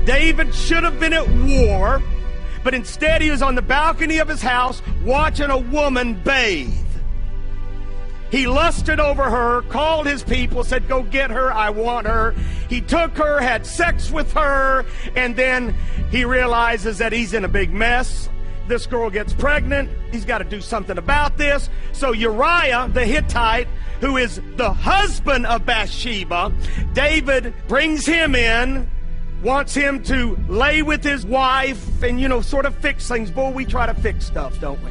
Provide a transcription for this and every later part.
David should have been at war, but instead he was on the balcony of his house watching a woman bathe. He lusted over her, called his people, said, go get her, I want her. He took her, had sex with her, and then he realizes that he's in a big mess. This girl gets pregnant. He's got to do something about this. So Uriah the Hittite, who is the husband of Bathsheba, David brings him in, wants him to lay with his wife and, sort of fix things. Boy, we try to fix stuff, don't we?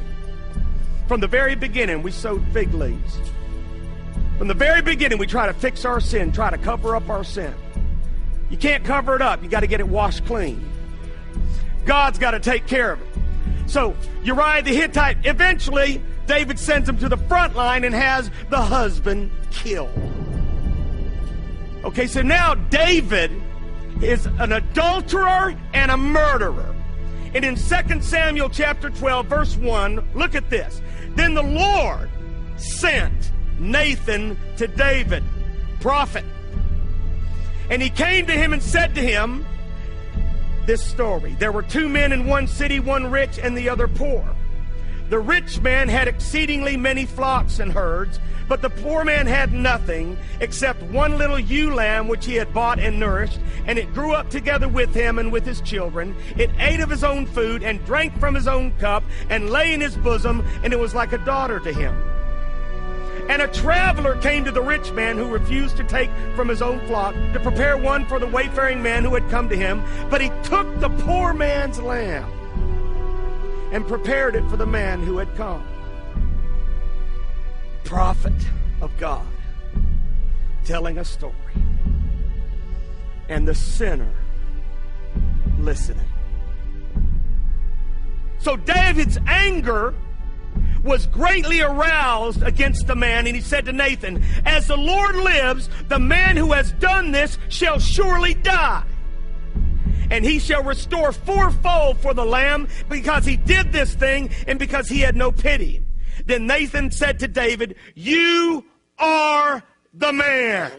From the very beginning, we sowed fig leaves. From the very beginning, we try to fix our sin, try to cover up our sin. You can't cover it up. You got to get it washed clean. God's got to take care of it. So Uriah the Hittite, eventually, David sends him to the front line and has the husband killed. Okay, so now David is an adulterer and a murderer. And in 2 Samuel chapter 12, verse 1, look at this. Then the Lord sent Nathan to David, prophet. And he came to him and said to him this story. There were two men in one city, one rich and the other poor. The rich man had exceedingly many flocks and herds, but the poor man had nothing except one little ewe lamb which he had bought and nourished, and it grew up together with him and with his children. It ate of his own food and drank from his own cup and lay in his bosom, and it was like a daughter to him. And a traveler came to the rich man who refused to take from his own flock to prepare one for the wayfaring man who had come to him, but he took the poor man's lamb and prepared it for the man who had come. Prophet of God telling a story, and the sinner listening. So David's anger was greatly aroused against the man, and he said to Nathan, as the Lord lives, the man who has done this shall surely die. And he shall restore fourfold for the lamb, because he did this thing and because he had no pity. Then Nathan said to David, you are the man.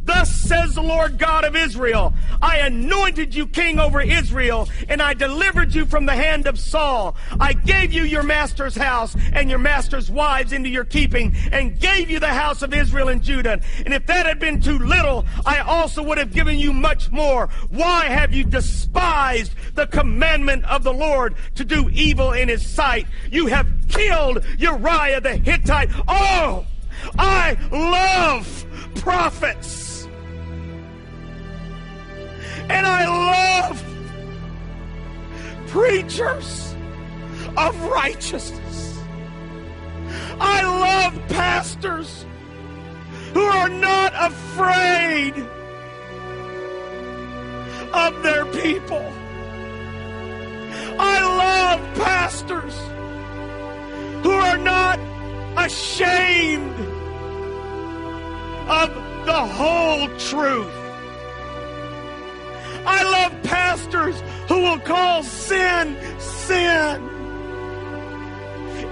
Thus says the Lord God of Israel, I anointed you king over Israel, and I delivered you from the hand of Saul. I gave you your master's house and your master's wives into your keeping, and gave you the house of Israel and Judah. And if that had been too little, I also would have given you much more. Why have you despised the commandment of the Lord to do evil in his sight? You have killed Uriah the Hittite. Oh, I love prophets. And I love preachers of righteousness. I love pastors who are not afraid of their people. I love pastors who are not ashamed of the whole truth. I love pastors who will call sin, sin.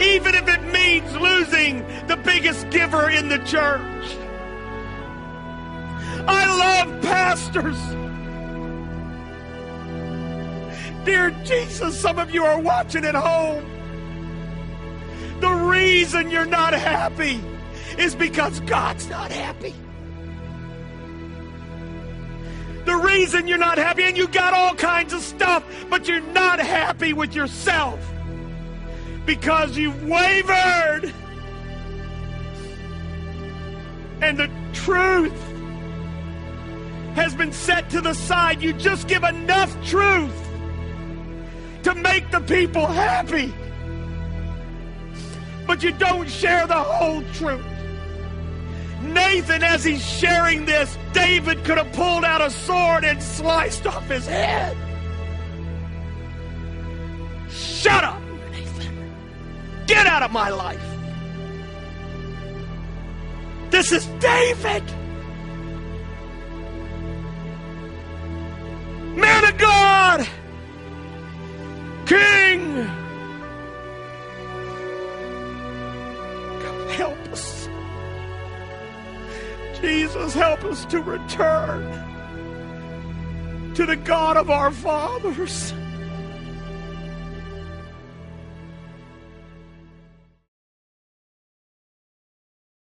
Even if it means losing the biggest giver in the church. I love pastors. Dear Jesus, some of you are watching at home. The reason you're not happy is because God's not happy. The reason you're not happy, and you got all kinds of stuff, but you're not happy with yourself because you've wavered. And the truth has been set to the side. You just give enough truth to make the people happy, but you don't share the whole truth. Nathan, as he's sharing this, David could have pulled out a sword and sliced off his head. Shut up, Nathan. Get out of my life. This is David. Man of God. King. God, help us. Jesus, help us to return to the God of our fathers.